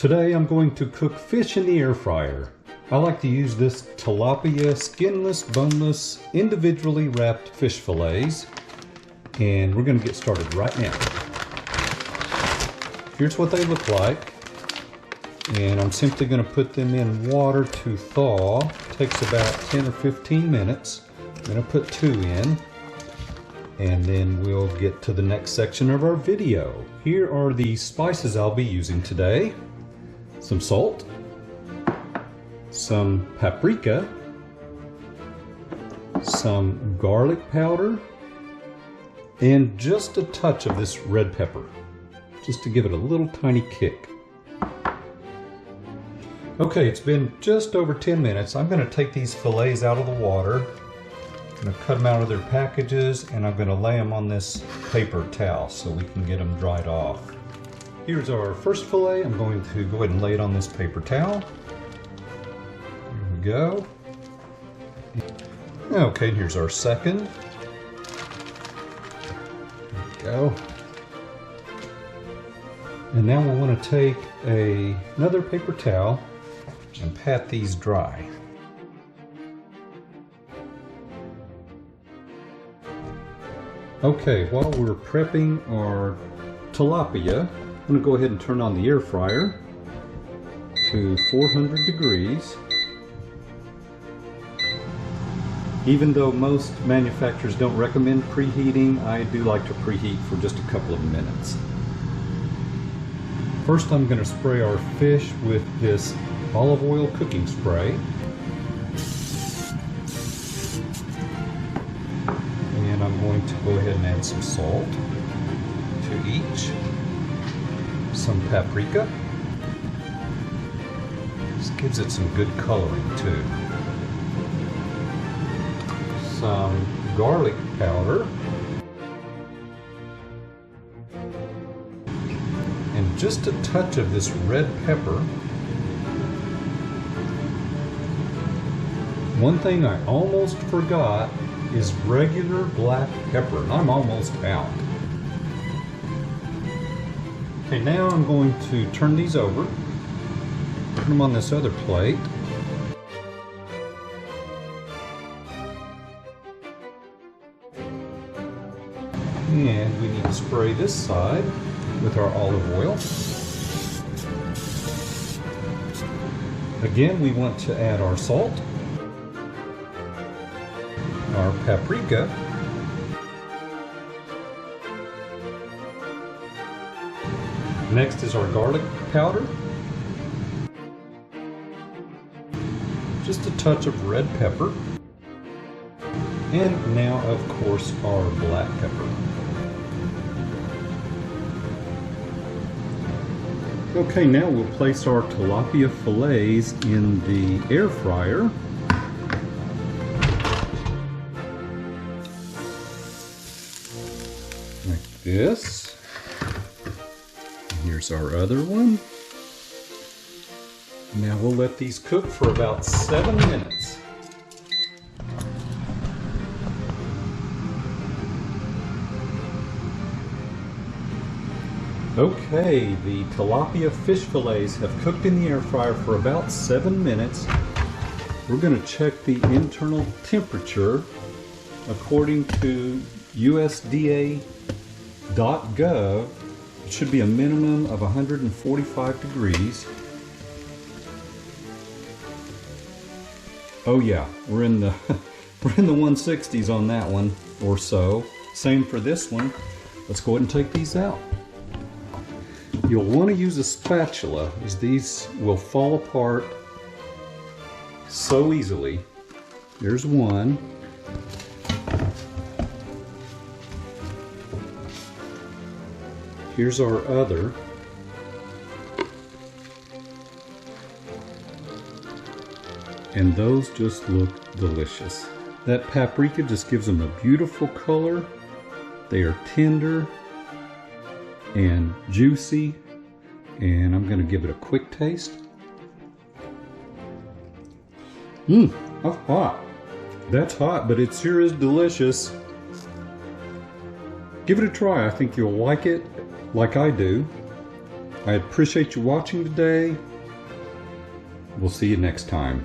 Today I'm going to cook fish in the air fryer. I like to use this tilapia skinless, boneless, individually wrapped fish fillets. And we're going to get started right now. Here's what they look like. And I'm simply going to put them in water to thaw. It takes about 10 or 15 minutes. I'm going to put 2 in. And then we'll get to the next section of our video. Here are the spices I'll be using today. Some salt, some paprika, some garlic powder, and just a touch of this red pepper, just to give it a little tiny kick. Okay, it's been just over 10 minutes. I'm going to take these fillets out of the water. I'm going to cut them out of their packages, and I'm going to lay them on this paper towel so we can get them dried off. Here's our first fillet. I'm going to go ahead and lay it on this paper towel. Here we go. Okay, and here's our second. There we go. And now we'll want to take another paper towel and pat these dry. Okay, while we're prepping our tilapia, I'm going to go ahead and turn on the air fryer to 400 degrees. Even though most manufacturers don't recommend preheating, I do like to preheat for just a couple of minutes. First, I'm going to spray our fish with this olive oil cooking spray. And I'm going to go ahead and add some salt to each. Some paprika. This gives it some good coloring too. Some garlic powder. And just a touch of this red pepper. One thing I almost forgot is regular black pepper, and I'm almost out. Okay, now I'm going to turn these over, put them on this other plate. And we need to spray this side with our olive oil. Again, we want to add our salt, our paprika, next is our garlic powder, just a touch of red pepper, and now of course our black pepper. Okay, now we'll place our tilapia fillets in the air fryer. Like this. Here's our other one. Now we'll let these cook for about 7 minutes. Okay, the tilapia fish fillets have cooked in the air fryer for about 7 minutes. We're going to check the internal temperature according to USDA.gov. It should be a minimum of 145 degrees. Oh yeah, we're in the 160s on that one or so. Same for this one. Let's go ahead and take these out. You'll want to use a spatula, as these will fall apart so easily. There's one. Here's our other. And those just look delicious. That paprika just gives them a beautiful color. They are tender and juicy, and I'm going to give it a quick taste. That's hot. That's hot, but it sure is delicious. Give it a try. I think you'll like it like I do. I appreciate you watching today. We'll see you next time.